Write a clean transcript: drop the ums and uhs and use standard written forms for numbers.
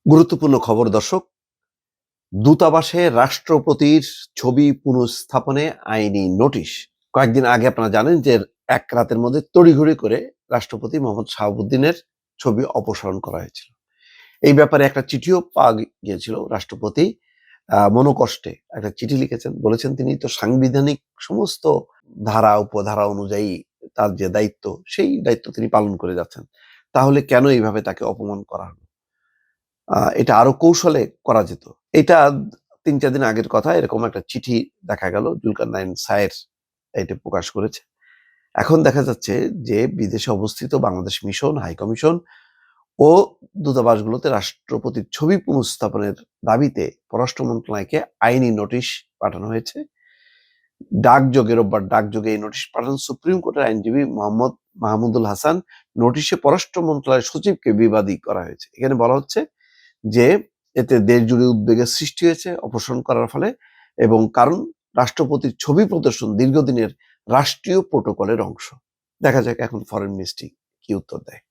গুরুত্বপূর্ণ খবর দর্শক। দূতাবাসে রাষ্ট্রপতির ছবি পুনঃস্থাপনে আইনি নোটিশ। কয়েকদিন আগে আপনারা জানেন যে এক রাতের মধ্যে তড়িঘড়ি করে রাষ্ট্রপতি মোহাম্মদ শাহাবুদ্দিনের ছবি অপসারণ করা হয়েছিল। এই ব্যাপারে একটা চিঠিও পাওয়া গিয়েছিল। রাষ্ট্রপতি মনোকষ্টে একটা চিঠি লিখেছেন, বলেছেন তিনি তো সাংবিধানিক সমস্ত ধারা উপধারা অনুযায়ী তার যে দায়িত্ব, সেই দায়িত্ব তিনি পালন করে যাচ্ছেন। তাহলে কেন এইভাবে তাকে অপমান করা হলো? এটা আরো কৌশলে করা যেত। এটা ৩-৪ দিন আগের কথা। এরকম একটা চিঠি দেখা গেল জুলকারনাইন সায়ের এটা প্রকাশ করেছে। এখন দেখা যাচ্ছে যে বিদেশে অবস্থিত বাংলাদেশ মিশন, হাই কমিশন ও দূতাবাসগুলোতে রাষ্ট্রপতির ছবি পুনঃস্থাপনের দাবিতে পররাষ্ট্র মন্ত্রণালয়কে আইনি নোটিশ পাঠানো হয়েছে। রোববার ডাকযোগে এই নোটিশ পাঠান সুপ্রিম কোর্টের আইনজীবী মোহাম্মদ মাহমুদুল হাসান। নোটিশে পররাষ্ট্র মন্ত্রণালয়ের সচিবকে বিবাদী করা হয়েছে। এখানে বলা হচ্ছে যে এতে দেশ জুড়ে উদ্বেগের সৃষ্টি হয়েছে অপসারণ করার ফলে, এবং কারণ রাষ্ট্রপতির ছবি প্রদর্শন দীর্ঘদিনের রাষ্ট্রীয় প্রোটোকলের অংশ। দেখা যাক এখন ফরেন মিনিস্ট্রি কি উত্তর দেয়।